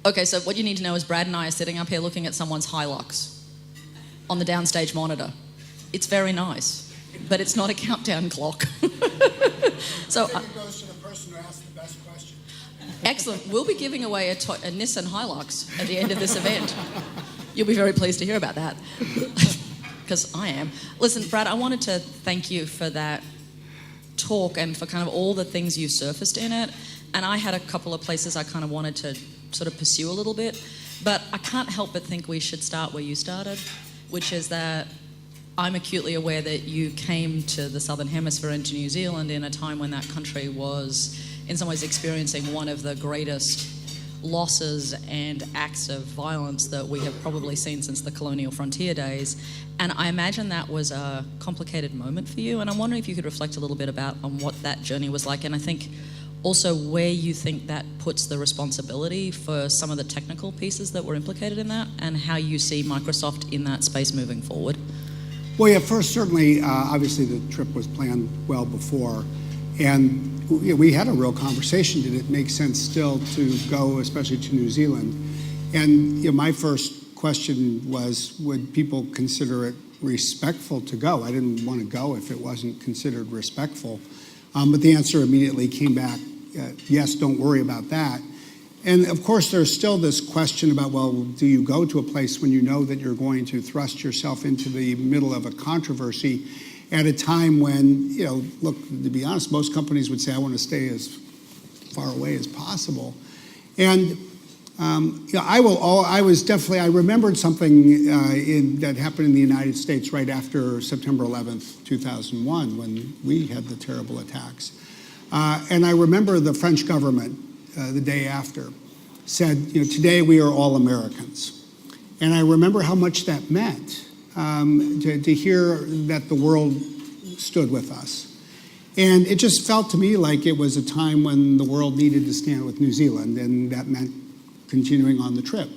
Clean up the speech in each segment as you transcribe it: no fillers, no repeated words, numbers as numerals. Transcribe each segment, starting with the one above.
Okay, so what you need to know is Brad and I are sitting up here looking at someone's Hilux on the downstage monitor. It's very nice, but it's not a countdown clock. So I think it goes to the person who asked the best question. Excellent. We'll be giving away a Nissan Hilux at the end of this event. You'll be very pleased to hear about that, because I am. Listen, Brad, I wanted to thank you for that talk and for kind of all the things you surfaced in it. And I had a couple of places I kind of wanted to sort of pursue a little bit, but I can't help but think we should start where you started, which is that I'm acutely aware that you came to the Southern Hemisphere and to New Zealand in a time when that country was in some ways experiencing one of the greatest losses and acts of violence that we have probably seen since the colonial frontier days. And I imagine that was a complicated moment for you, and I'm wondering if you could reflect a little bit about on what that journey was like, and I think also where you think that puts the responsibility for some of the technical pieces that were implicated in that, and how you see Microsoft in that space moving forward. Well, yeah, first, certainly, obviously the trip was planned well before, and we had a real conversation. Did it make sense still to go, especially to New Zealand? And my first question was, would people consider it respectful to go? I didn't want to go if it wasn't considered respectful. But the answer immediately came back, yes, don't worry about that. And of course, there's still this question about, well, do you go to a place when you know that you're going to thrust yourself into the middle of a controversy at a time when, look, to be honest, most companies would say, I want to stay as far away as possible. And I remembered something that happened in the United States right after September 11th, 2001, when we had the terrible attacks. And I remember the French government, the day after, said, today we are all Americans. And I remember how much that meant to hear that the world stood with us. And it just felt to me like it was a time when the world needed to stand with New Zealand, and that meant continuing on the trip.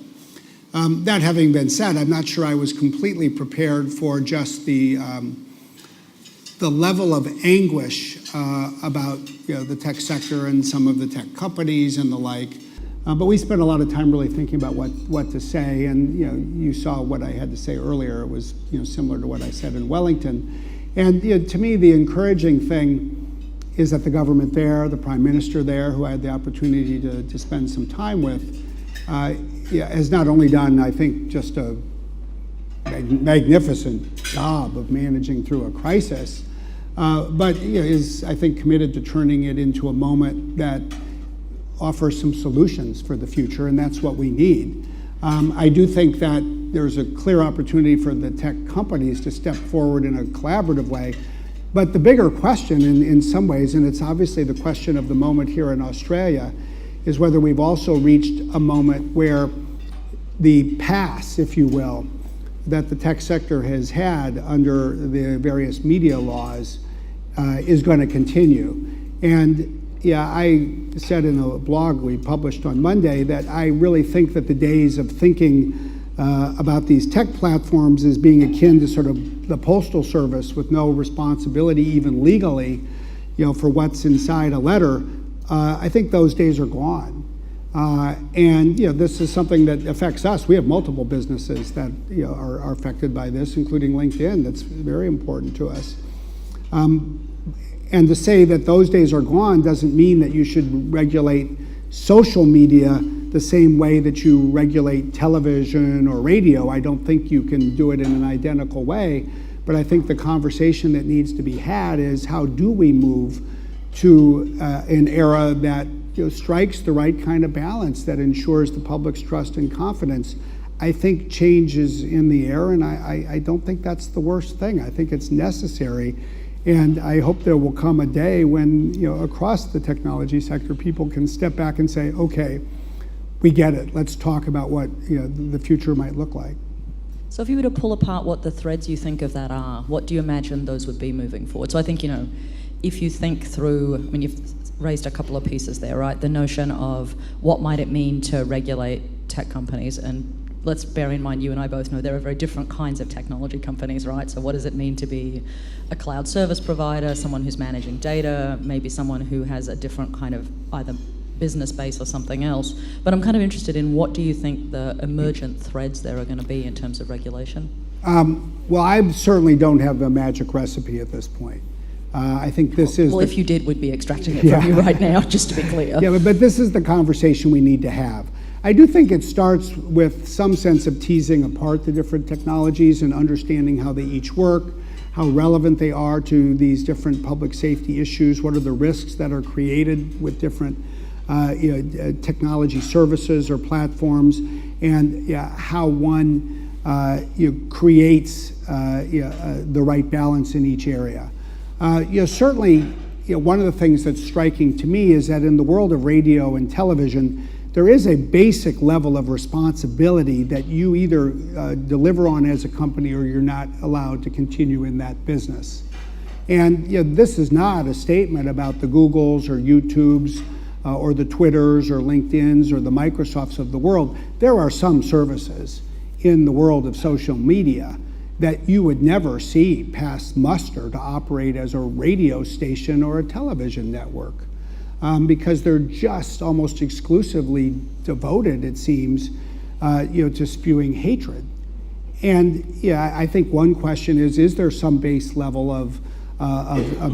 That having been said, I'm not sure I was completely prepared for just the level of anguish about the tech sector and some of the tech companies and the like. But we spent a lot of time really thinking about what to say, and you saw what I had to say earlier. It was similar to what I said in Wellington. And to me, the encouraging thing is that the government there, the Prime Minister there, who I had the opportunity to spend some time with, has not only done, I think, just a magnificent job of managing through a crisis, but is, I think, committed to turning it into a moment that offers some solutions for the future, and that's what we need. I do think that there's a clear opportunity for the tech companies to step forward in a collaborative way. But the bigger question in some ways, and it's obviously the question of the moment here in Australia, is whether we've also reached a moment where the pass, if you will, that the tech sector has had under the various media laws is going to continue. And I said in a blog we published on Monday that I really think that the days of thinking about these tech platforms as being akin to sort of the Postal Service with no responsibility, even legally, for what's inside a letter, I think those days are gone. And this is something that affects us. We have multiple businesses that are affected by this, including LinkedIn. That's very important to us. And to say that those days are gone doesn't mean that you should regulate social media the same way that you regulate television or radio. I don't think you can do it in an identical way, but I think the conversation that needs to be had is how do we move to an era that strikes the right kind of balance that ensures the public's trust and confidence. I think change is in the air, and I don't think that's the worst thing. I think it's necessary. And I hope there will come a day when, across the technology sector, people can step back and say, okay, we get it. Let's talk about what the future might look like. So if you were to pull apart what the threads you think of that are, what do you imagine those would be moving forward? So I think, if you think through, you've raised a couple of pieces there, right? The notion of what might it mean to regulate tech companies, and let's bear in mind, you and I both know there are very different kinds of technology companies, right? So what does it mean to be a cloud service provider, someone who's managing data, maybe someone who has a different kind of either business base or something else? But I'm kind of interested in, what do you think the emergent threads there are going to be in terms of regulation? Well, I certainly don't have a magic recipe at this point. I think this is... Well, if you did, we'd be extracting it from you right now, just to be clear. Yeah, but this is the conversation we need to have. I do think it starts with some sense of teasing apart the different technologies and understanding how they each work, how relevant they are to these different public safety issues, what are the risks that are created with different technology services or platforms, and how one creates the right balance in each area. Certainly, one of the things that's striking to me is that in the world of radio and television, there is a basic level of responsibility that you either deliver on as a company or you're not allowed to continue in that business. And this is not a statement about the Googles or YouTubes or the Twitters or LinkedIns or the Microsofts of the world. There are some services in the world of social media that you would never see pass muster to operate as a radio station or a television network. Because they're just almost exclusively devoted, it seems, to spewing hatred. And I think one question is there some base level of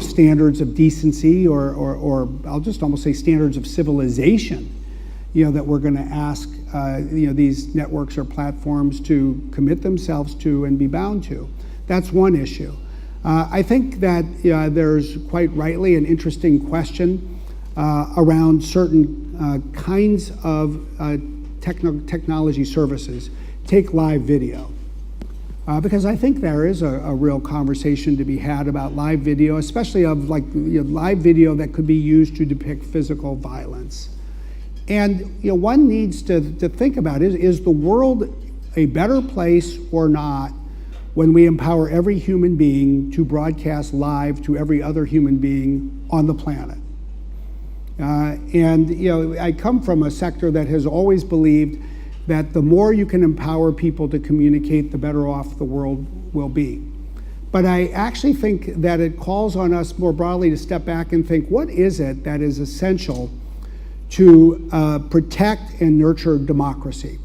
standards of decency, or I'll just almost say standards of civilization, that we're going to ask these networks or platforms to commit themselves to and be bound to? That's one issue. I think that there's quite rightly an interesting question around certain kinds of technology services. Take live video. Because I think there is a real conversation to be had about live video, especially of live video that could be used to depict physical violence. And one needs to think about, is the world a better place or not when we empower every human being to broadcast live to every other human being on the planet? I come from a sector that has always believed that the more you can empower people to communicate, the better off the world will be. But I actually think that it calls on us more broadly to step back and think, what is it that is essential to protect and nurture democracy?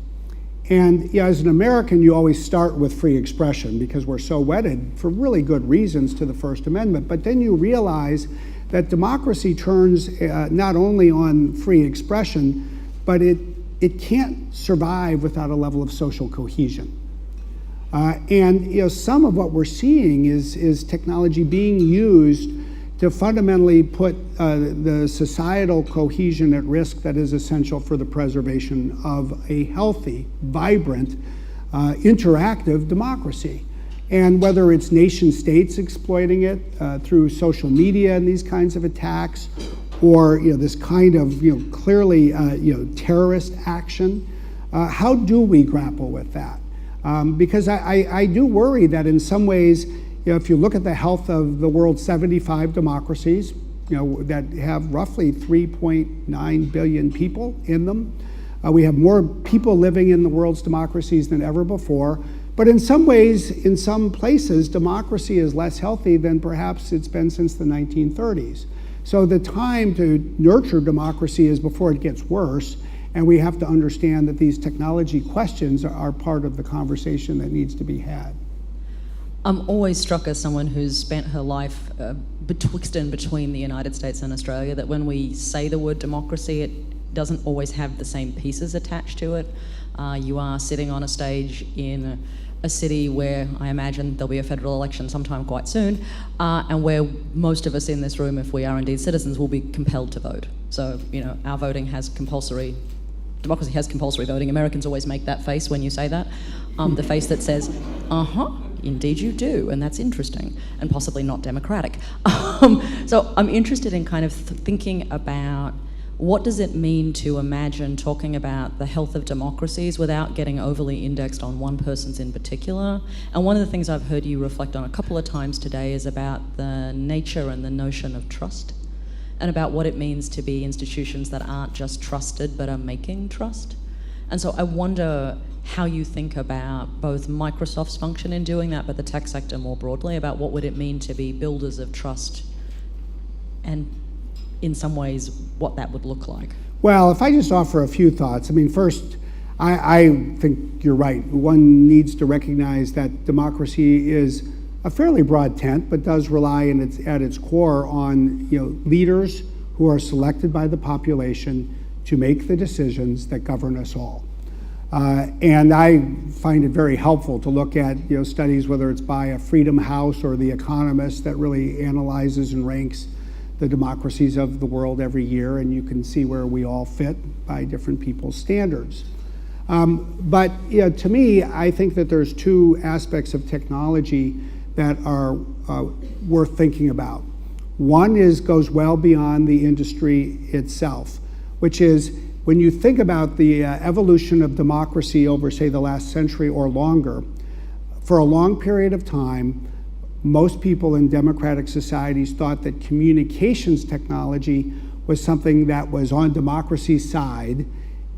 And as an American, you always start with free expression because we're so wedded, for really good reasons, to the First Amendment. But then you realize that democracy turns not only on free expression, but it can't survive without a level of social cohesion. And some of what we're seeing is technology being used to fundamentally put the societal cohesion at risk that is essential for the preservation of a healthy, vibrant, interactive democracy. And whether it's nation states exploiting it through social media and these kinds of attacks, or this kind of clearly terrorist action, how do we grapple with that? Because I do worry that in some ways, if you look at the health of the world's 75 democracies, that have roughly 3.9 billion people in them, we have more people living in the world's democracies than ever before. But in some ways, in some places, democracy is less healthy than perhaps it's been since the 1930s. So the time to nurture democracy is before it gets worse, and we have to understand that these technology questions are part of the conversation that needs to be had. I'm always struck as someone who's spent her life betwixt and between the United States and Australia, that when we say the word democracy, it doesn't always have the same pieces attached to it. You are sitting on a stage in a city where I imagine there'll be a federal election sometime quite soon, and where most of us in this room, if we are indeed citizens, will be compelled to vote. So, our voting has democracy has compulsory voting. Americans always make that face when you say that. The face that says, indeed you do, and that's interesting, and possibly not democratic. So I'm interested in kind of thinking about, what does it mean to imagine talking about the health of democracies without getting overly indexed on one person's in particular? And one of the things I've heard you reflect on a couple of times today is about the nature and the notion of trust, and about what it means to be institutions that aren't just trusted but are making trust. And so I wonder, how you think about both Microsoft's function in doing that, but the tech sector more broadly, about what would it mean to be builders of trust, and in some ways, what that would look like. Well, if I just offer a few thoughts, I mean, first, I think you're right. One needs to recognize that democracy is a fairly broad tent, but does rely at its core on leaders who are selected by the population to make the decisions that govern us all. And I find it very helpful to look at studies, whether it's by a Freedom House or The Economist, that really analyzes and ranks the democracies of the world every year, and you can see where we all fit by different people's standards. But to me, I think that there's two aspects of technology that are worth thinking about. One goes well beyond the industry itself, which is when you think about the evolution of democracy over, say, the last century or longer, for a long period of time, most people in democratic societies thought that communications technology was something that was on democracy's side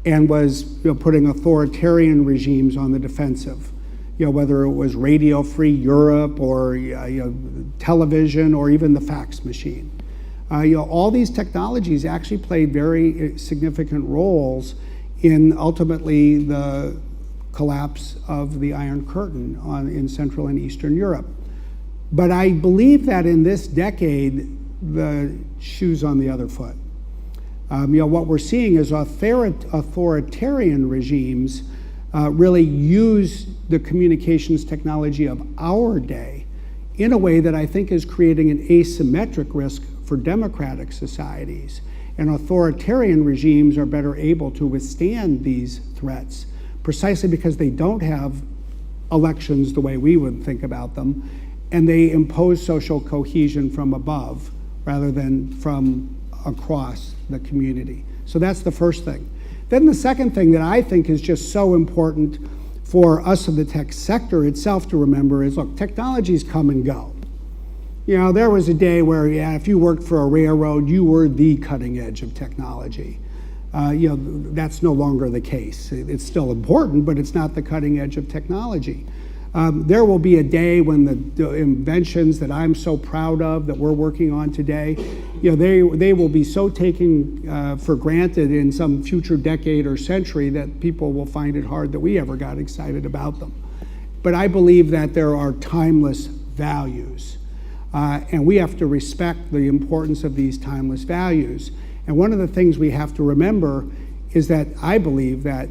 and was putting authoritarian regimes on the defensive. Whether it was Radio Free Europe or television or even the fax machine. All these technologies actually played very significant roles in ultimately the collapse of the Iron Curtain in Central and Eastern Europe. But I believe that in this decade, the shoe's on the other foot. What we're seeing is authoritarian regimes really use the communications technology of our day in a way that I think is creating an asymmetric risk for democratic societies. And authoritarian regimes are better able to withstand these threats precisely because they don't have elections the way we would think about them, and they impose social cohesion from above rather than from across the community. So that's the first thing. Then the second thing that I think is just so important for us in the tech sector itself to remember is, look, technologies come and go. There was a day where, if you worked for a railroad, you were the cutting edge of technology. That's no longer the case. It's still important, but it's not the cutting edge of technology. There will be a day when the inventions that I'm so proud of, that we're working on today, they will be so taken for granted in some future decade or century that people will find it hard that we ever got excited about them. But I believe that there are timeless values, and we have to respect the importance of these timeless values. And one of the things we have to remember is that I believe that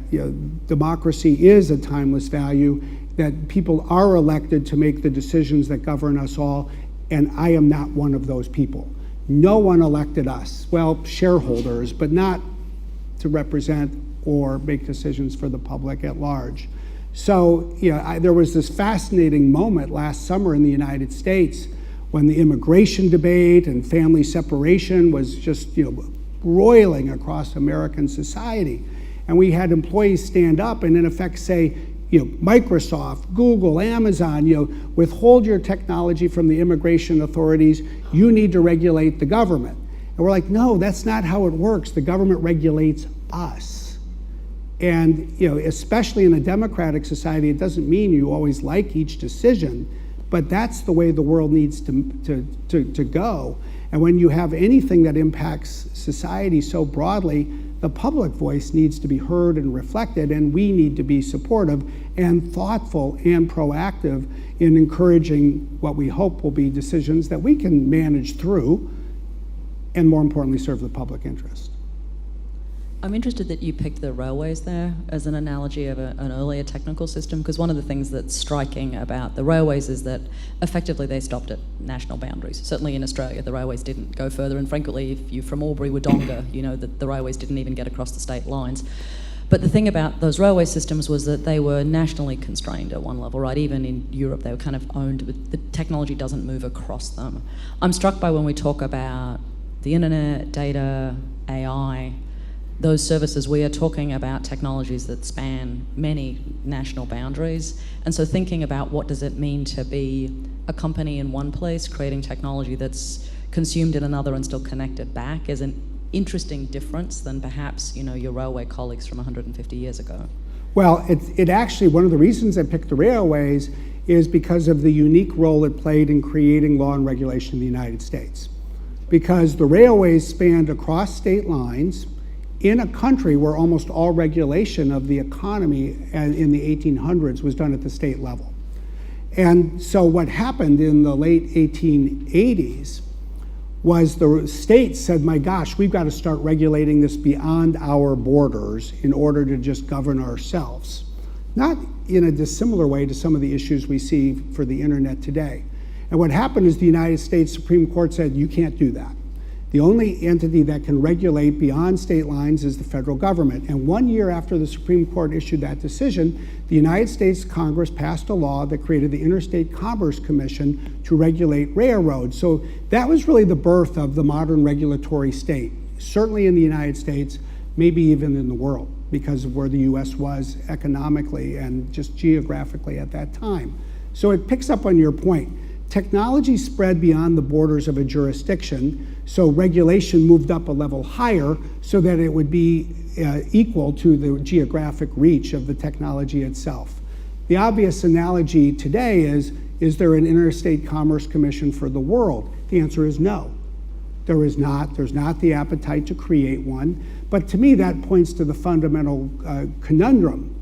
democracy is a timeless value, that people are elected to make the decisions that govern us all, and I am not one of those people. No one elected us. Well, shareholders, but not to represent or make decisions for the public at large. So, there was this fascinating moment last summer in the United States when the immigration debate and family separation was just, roiling across American society. And we had employees stand up and in effect say, Microsoft, Google, Amazon, withhold your technology from the immigration authorities. You need to regulate the government. And we're like, no, that's not how it works. The government regulates us. And especially in a democratic society, it doesn't mean you always like each decision, but that's the way the world needs to go. And when you have anything that impacts society so broadly, the public voice needs to be heard and reflected, and we need to be supportive and thoughtful and proactive in encouraging what we hope will be decisions that we can manage through and, more importantly, serve the public interest. I'm interested that you picked the railways there as an analogy of an earlier technical system, because one of the things that's striking about the railways is that effectively they stopped at national boundaries. Certainly in Australia, the railways didn't go further, and frankly, if you're from Albury, Wodonga, you know that the railways didn't even get across the state lines. But the thing about those railway systems was that they were nationally constrained at one level, right? Even in Europe, they were kind of owned, but the technology doesn't move across them. I'm struck by when we talk about the internet, data, AI, those services, we are talking about technologies that span many national boundaries. And so thinking about what does it mean to be a company in one place creating technology that's consumed in another and still connected back is an interesting difference than perhaps your railway colleagues from 150 years ago. Well, it actually, one of the reasons I picked the railways is because of the unique role it played in creating law and regulation in the United States. Because the railways spanned across state lines in a country where almost all regulation of the economy in the 1800s was done at the state level. And so what happened in the late 1880s was the states said, my gosh, we've got to start regulating this beyond our borders in order to just govern ourselves. Not in a dissimilar way to some of the issues we see for the internet today. And what happened is the United States Supreme Court said, you can't do that. The only entity that can regulate beyond state lines is the federal government. And 1 year after the Supreme Court issued that decision, the United States Congress passed a law that created the Interstate Commerce Commission to regulate railroads. So that was really the birth of the modern regulatory state, certainly in the United States, maybe even in the world, because of where the US was economically and just geographically at that time. So it picks up on your point. Technology spread beyond the borders of a jurisdiction, so regulation moved up a level higher so that it would be equal to the geographic reach of the technology itself. The obvious analogy today is there an Interstate Commerce Commission for the world? The answer is no. There is not. There's not the appetite to create one. But to me, that points to the fundamental conundrum.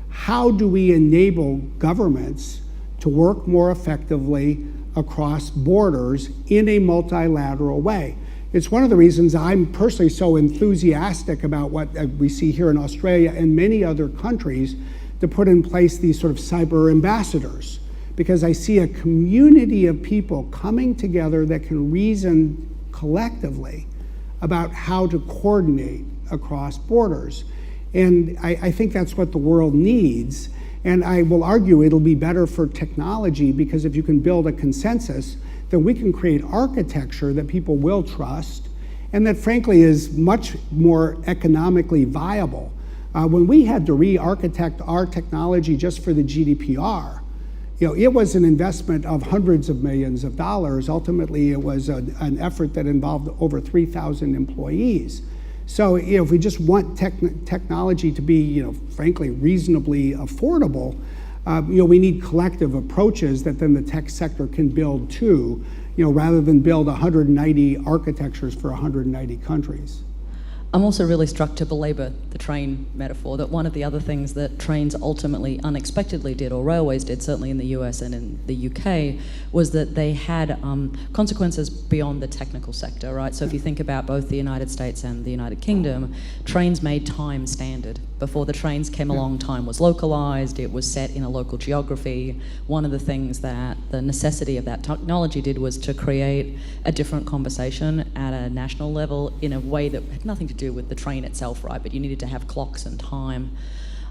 How do we enable governments to work more effectively across borders in a multilateral way? It's one of the reasons I'm personally so enthusiastic about what we see here in Australia and many other countries to put in place these sort of cyber ambassadors, because I see a community of people coming together that can reason collectively about how to coordinate across borders. And I think that's what the world needs. And I will argue it'll be better for technology, because if you can build a consensus, then we can create architecture that people will trust and that frankly is much more economically viable. When we had to re-architect our technology just for the GDPR, it was an investment of hundreds of millions of dollars. Ultimately, it was an effort that involved over 3,000 employees. So if we just want technology to be, frankly, reasonably affordable, we need collective approaches that then the tech sector can build too, rather than build 190 architectures for 190 countries. I'm also really struck, to belabor the train metaphor, that one of the other things that trains ultimately unexpectedly did, or railways did, certainly in the US and in the UK, was that they had consequences beyond the technical sector, right? So if you think about both the United States and the United Kingdom, trains made time standard. Before the trains came along, time was localized, it was set in a local geography. One of the things that the necessity of that technology did was to create a different conversation at a national level in a way that had nothing to do with the train itself, right? But you needed to have clocks and time.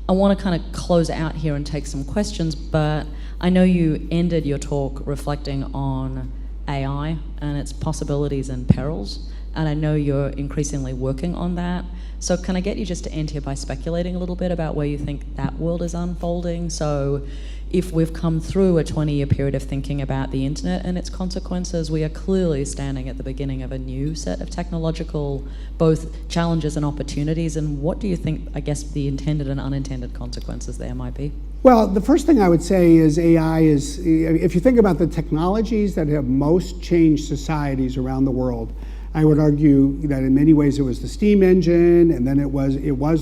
I want to kind of close out here and take some questions, but I know you ended your talk reflecting on AI and its possibilities and perils, and I know you're increasingly working on that. So can I get you just to end here by speculating a little bit about where you think that world is unfolding? So if we've come through a 20-year period of thinking about the internet and its consequences, we are clearly standing at the beginning of a new set of technological, both challenges and opportunities. And what do you think, I guess, the intended and unintended consequences there might be? Well, the first thing I would say is AI is, if you think about the technologies that have most changed societies around the world, I would argue that in many ways it was the steam engine, and then it was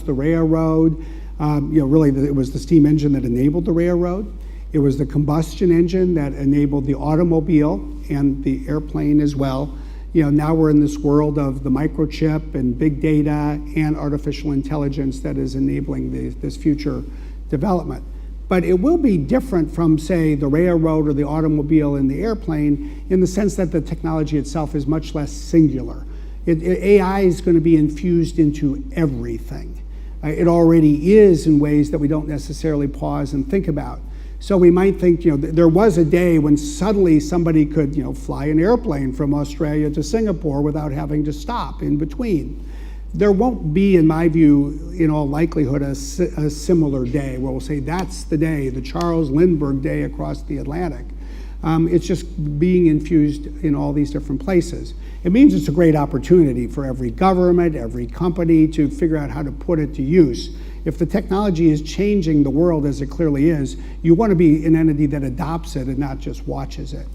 the railroad. Really, it was the steam engine that enabled the railroad. It was the combustion engine that enabled the automobile and the airplane as well. Now we're in this world of the microchip and big data and artificial intelligence that is enabling this future development. But it will be different from, say, the railroad or the automobile and the airplane in the sense that the technology itself is much less singular. AI is going to be infused into everything. It already is in ways that we don't necessarily pause and think about. So we might think, there was a day when suddenly somebody could, fly an airplane from Australia to Singapore without having to stop in between. There won't be, in my view, in all likelihood, a similar day where we'll say that's the day, the Charles Lindbergh Day across the Atlantic. It's just being infused in all these different places. It means it's a great opportunity for every government, every company to figure out how to put it to use. if the technology is changing the world as it clearly is, you want to be an entity that adopts it and not just watches it.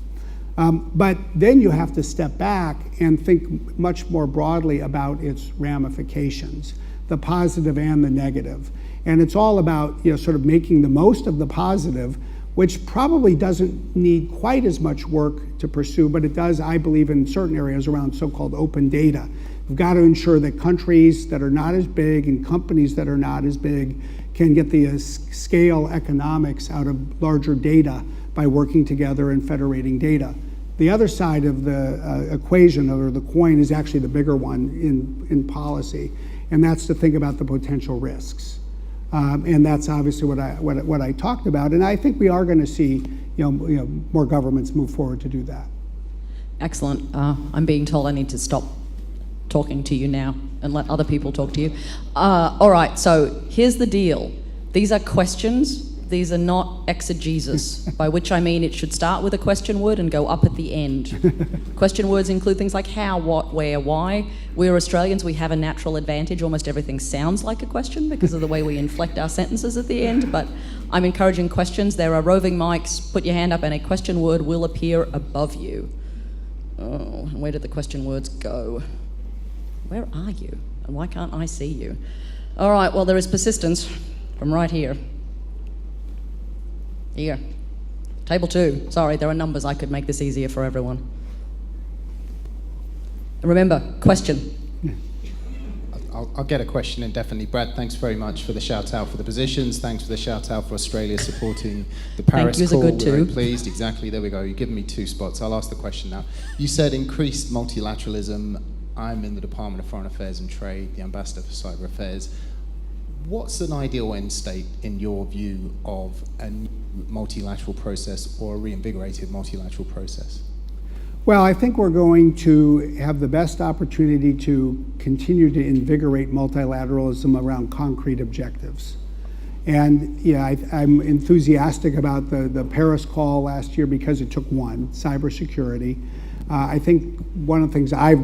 But then you have to step back and think much more broadly about its ramifications, the positive and the negative. And it's all about sort of making the most of the positive, which probably doesn't need quite as much work to pursue, but it does, I believe, in certain areas around so-called open data. We've got to ensure that countries that are not as big and companies that are not as big can get the scale economics out of larger data by working together and federating data. The other side of the equation or the coin is actually the bigger one in policy, and that's to think about the potential risks. And that's obviously what I talked about, and I think we are going to see more governments move forward to do that. Excellent. I'm being told I need to stop talking to you now and let other people talk to you. All right, so here's the deal. These are questions. These are not exegesis, by which I mean it should start with a question word and go up at the end. Question words include things like how, what, where, why. We're Australians, we have a natural advantage. Almost everything sounds like a question because of the way we inflect our sentences at the end, but I'm encouraging questions. There are roving mics. Put your hand up and a question word will appear above you. Oh, and where did the question words go? Where are you? And why can't I see you? All right, well, there is persistence from right here. Here. Table 2. Sorry, there are numbers. I could make this easier for everyone. Remember, question. I'll get a question in, definitely. Brad, thanks very much for the shout out for the positions. Thanks for the shout out for Australia supporting the Paris Thank call. Good We're very too. pleased. Exactly. There we go. You've given me 2 spots. I'll ask the question now. You said increased multilateralism. I'm in the Department of Foreign Affairs and Trade, the Ambassador for Cyber Affairs. What's an ideal end state, in your view, of a new multilateral process or a reinvigorated multilateral process? Well, I think we're going to have the best opportunity to continue to invigorate multilateralism around concrete objectives. And I'm enthusiastic about the Paris call last year because it took one, cybersecurity. I think one of the things I've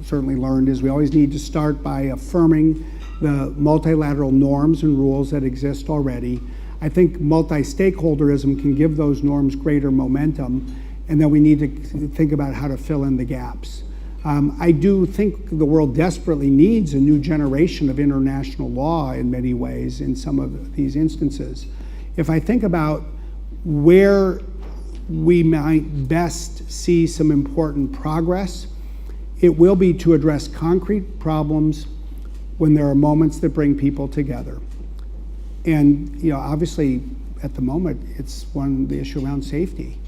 certainly learned is we always need to start by affirming the multilateral norms and rules that exist already. I think multi-stakeholderism can give those norms greater momentum, and then we need to think about how to fill in the gaps. I do think the world desperately needs a new generation of international law in many ways in some of these instances. If I think about where we might best see some important progress, it will be to address concrete problems when there are moments that bring people together. And obviously at the moment it's the issue around safety.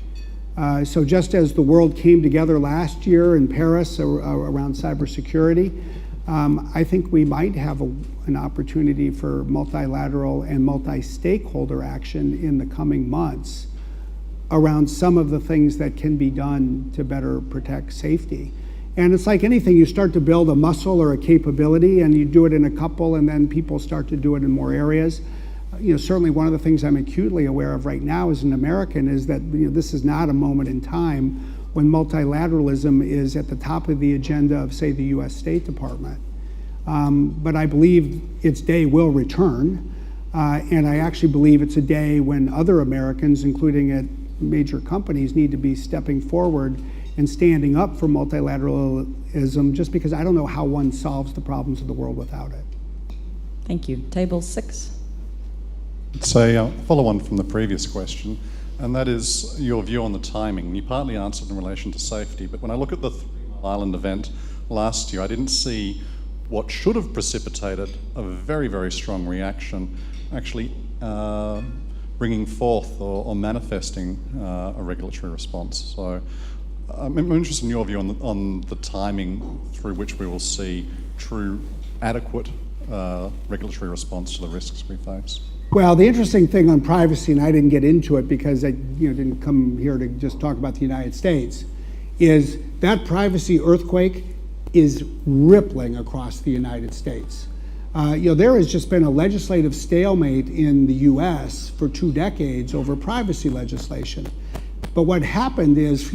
So just as the world came together last year in Paris around cybersecurity, I think we might have an opportunity for multilateral and multi-stakeholder action in the coming months around some of the things that can be done to better protect safety. And it's like anything, you start to build a muscle or a capability and you do it in a couple and then people start to do it in more areas. Certainly one of the things I'm acutely aware of right now as an American is that this is not a moment in time when multilateralism is at the top of the agenda of, say, the US State Department. But I believe its day will return. And I actually believe it's a day when other Americans, including at major companies, need to be stepping forward and standing up for multilateralism, just because I don't know how one solves the problems of the world without it. Thank you. Table 6. It's a follow-on from the previous question, and that is your view on the timing. You partly answered in relation to safety, but when I look at the Island event last year, I didn't see what should have precipitated a very, very strong reaction, actually bringing forth or manifesting a regulatory response. So I'm interested in your view on the timing through which we will see true, adequate regulatory response to the risks we face. Well, the interesting thing on privacy, and I didn't get into it because I didn't come here to just talk about the United States, is that privacy earthquake is rippling across the United States. There has just been a legislative stalemate in the US for 2 decades over privacy legislation. But what happened is,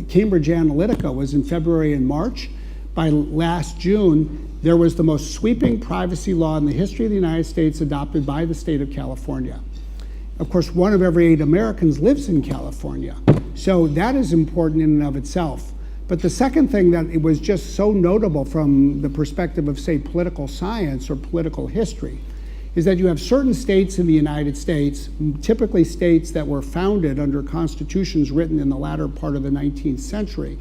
Cambridge Analytica was in February and March, by last June, there was the most sweeping privacy law in the history of the United States adopted by the state of California. Of course, 1 of every 8 Americans lives in California. So that is important in and of itself. But the second thing that it was just so notable from the perspective of, say, political science or political history is that you have certain states in the United States, typically states that were founded under constitutions written in the latter part of the 19th century,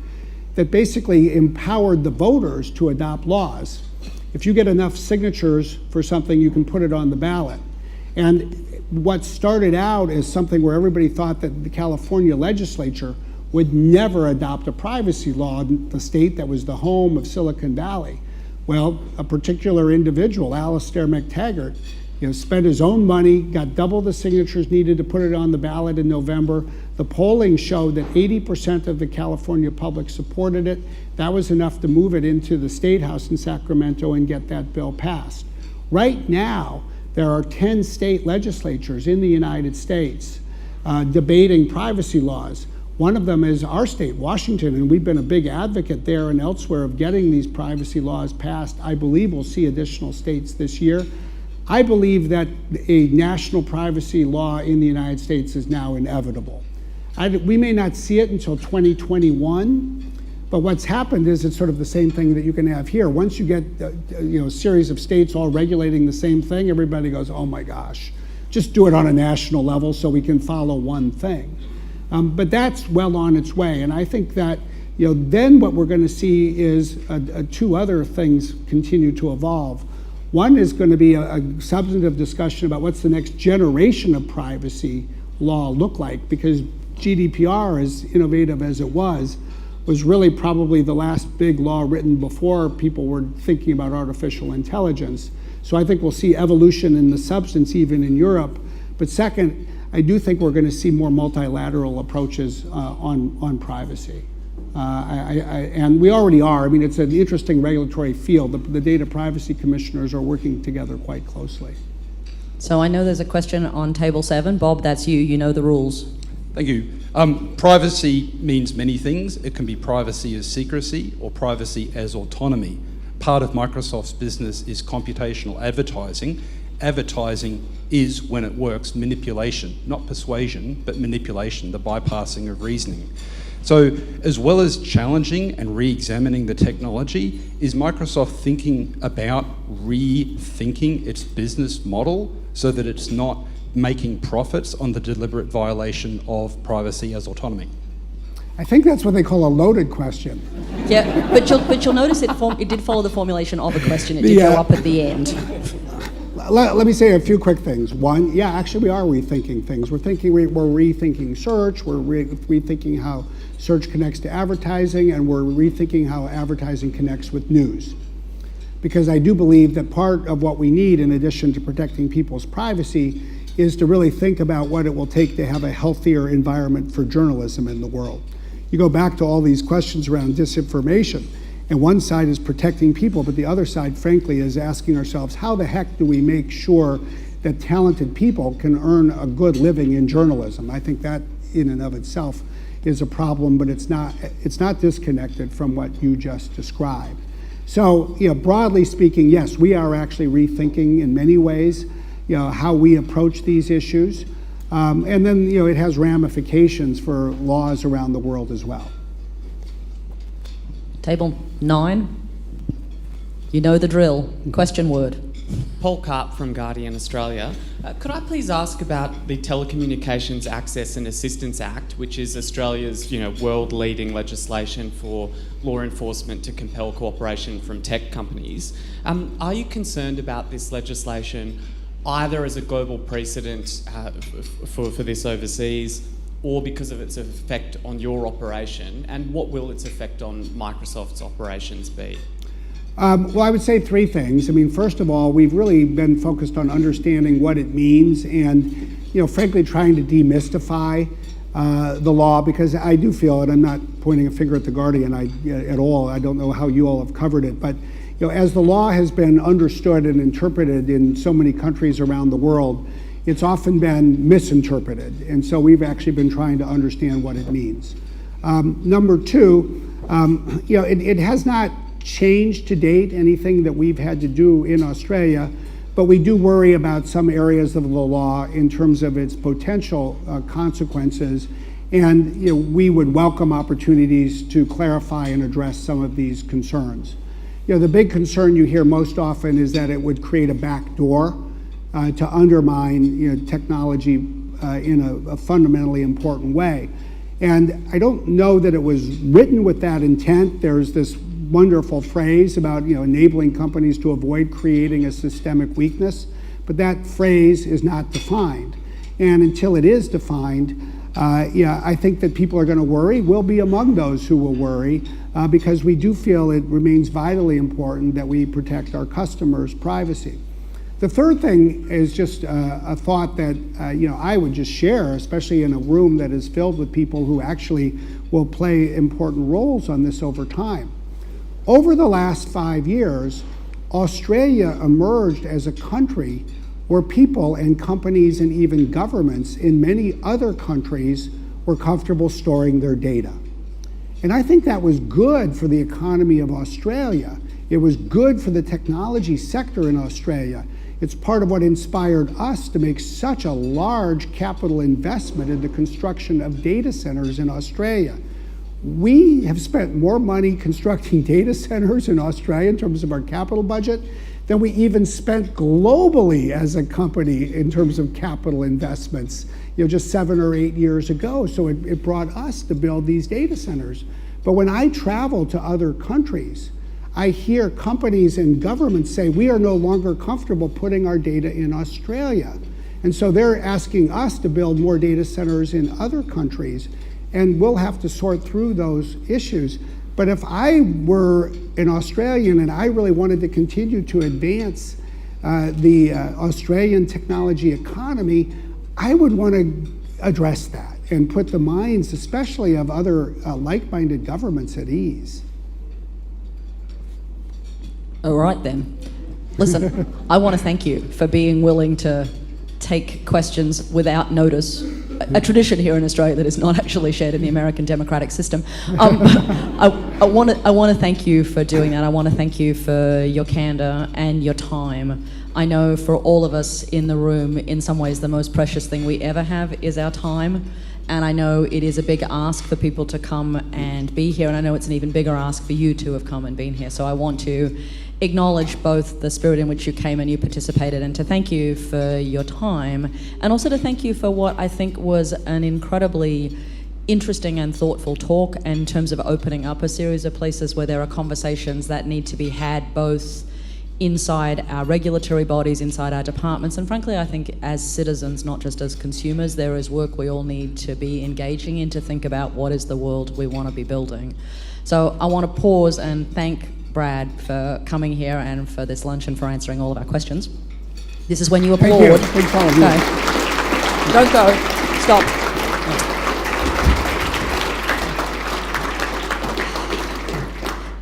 that basically empowered the voters to adopt laws. If you get enough signatures for something, you can put it on the ballot. And what started out as something where everybody thought that the California legislature would never adopt a privacy law in the state that was the home of Silicon Valley. Well, a particular individual, Alastair McTaggart, spent his own money, got double the signatures needed to put it on the ballot in November. The polling showed that 80% of the California public supported it. That was enough to move it into the State House in Sacramento and get that bill passed. Right now, there are 10 state legislatures in the United States debating privacy laws. One of them is our state, Washington, and we've been a big advocate there and elsewhere of getting these privacy laws passed. I believe we'll see additional states this year. I believe that a national privacy law in the United States is now inevitable. We may not see it until 2021, but what's happened is it's sort of the same thing that you can have here. Once you get a series of states all regulating the same thing, everybody goes, oh my gosh, just do it on a national level so we can follow one thing. But that's well on its way, and I think that then what we're going to see is 2 other things continue to evolve. One is going to be a substantive discussion about what's the next generation of privacy law look like, because GDPR, as innovative as it was really probably the last big law written before people were thinking about artificial intelligence. So I think we'll see evolution in the substance even in Europe. But second, I do think we're going to see more multilateral approaches on privacy. And we already are. I mean, it's an interesting regulatory field. The data privacy commissioners are working together quite closely. So I know there's a question on table 7. Bob, that's you. You know the rules. Thank you. Privacy means many things. It can be privacy as secrecy or privacy as autonomy. Part of Microsoft's business is computational advertising. Advertising is, when it works, manipulation, not persuasion, but manipulation, the bypassing of reasoning. So as well as challenging and re-examining the technology, is Microsoft thinking about rethinking its business model so that it's not making profits on the deliberate violation of privacy as autonomy? I think that's what they call a loaded question. Yeah, but you'll notice it did follow the formulation of a question. It did go up at the end. Let me say a few quick things. One, yeah, actually we are rethinking things. We're rethinking search, we're rethinking how search connects to advertising, and we're rethinking how advertising connects with news. Because I do believe that part of what we need, in addition to protecting people's privacy, is to really think about what it will take to have a healthier environment for journalism in the world. You go back to all these questions around disinformation, and one side is protecting people, but the other side, frankly, is asking ourselves, how the heck do we make sure that talented people can earn a good living in journalism? I think that in and of itself is a problem, but it's not disconnected from what you just described. So, broadly speaking, yes, we are actually rethinking in many ways, how we approach these issues. And then, it has ramifications for laws around the world as well. Table 9. You know the drill. Question word. Paul Karp from Guardian Australia. Could I please ask about the Telecommunications Access and Assistance Act, which is Australia's world-leading legislation for law enforcement to compel cooperation from tech companies. Are you concerned about this legislation either as a global precedent for this overseas, or because of its effect on your operation, and what will its effect on Microsoft's operations be? Well, I would say 3 things. I mean, first of all, we've really been focused on understanding what it means and, frankly, trying to demystify the law, because I do feel, and I'm not pointing a finger at the Guardian at all, I don't know how you all have covered it, but as the law has been understood and interpreted in so many countries around the world, it's often been misinterpreted. And so we've actually been trying to understand what it means. Number 2, it has not changed to date anything that we've had to do in Australia, but we do worry about some areas of the law in terms of its potential consequences. And we would welcome opportunities to clarify and address some of these concerns. The big concern you hear most often is that it would create a back door to undermine technology in a fundamentally important way. And I don't know that it was written with that intent. There's this wonderful phrase about enabling companies to avoid creating a systemic weakness, but that phrase is not defined. And until it is defined, I think that people are going to worry. We'll be among those who will worry because we do feel it remains vitally important that we protect our customers' privacy. The third thing is just a thought that I would just share, especially in a room that is filled with people who actually will play important roles on this over time. Over the last 5 years, Australia emerged as a country where people and companies and even governments in many other countries were comfortable storing their data. And I think that was good for the economy of Australia. It was good for the technology sector in Australia. It's part of what inspired us to make such a large capital investment in the construction of data centers in Australia. We have spent more money constructing data centers in Australia in terms of our capital budget than we even spent globally as a company in terms of capital investments, just 7 or 8 years ago. So it brought us to build these data centers. But when I travel to other countries, I hear companies and governments say, we are no longer comfortable putting our data in Australia. And so they're asking us to build more data centers in other countries, and we'll have to sort through those issues. But if I were an Australian and I really wanted to continue to advance the Australian technology economy, I would want to address that and put the minds, especially of other like-minded governments, at ease. All right then. Listen, I want to thank you for being willing to take questions without notice, a tradition here in Australia that is not actually shared in the American democratic system. I want to thank you for doing that. I want to thank you for your candor and your time. I know for all of us in the room, in some ways the most precious thing we ever have is our time. And I know it is a big ask for people to come and be here, and I know it's an even bigger ask for you to have come and been here. So I want to acknowledge both the spirit in which you came and you participated, and to thank you for your time, and also to thank you for what I think was an incredibly interesting and thoughtful talk in terms of opening up a series of places where there are conversations that need to be had both inside our regulatory bodies, inside our departments, and frankly I think as citizens, not just as consumers, there is work we all need to be engaging in to think about what is the world we want to be building. So I want to pause and thank Brad for coming here and for this lunch and for answering all of our questions. This is when you applaud. Thank you. Thanks all of you. Okay. Don't go. Stop.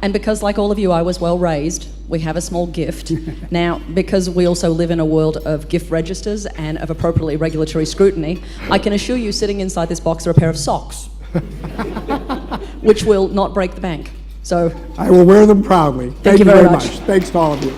And because, like all of you, I was well raised, we have a small gift. Now, because we also live in a world of gift registers and of appropriately regulatory scrutiny, I can assure you sitting inside this box are a pair of socks, which will not break the bank. So I will wear them proudly. Thank you very much. Thanks to all of you.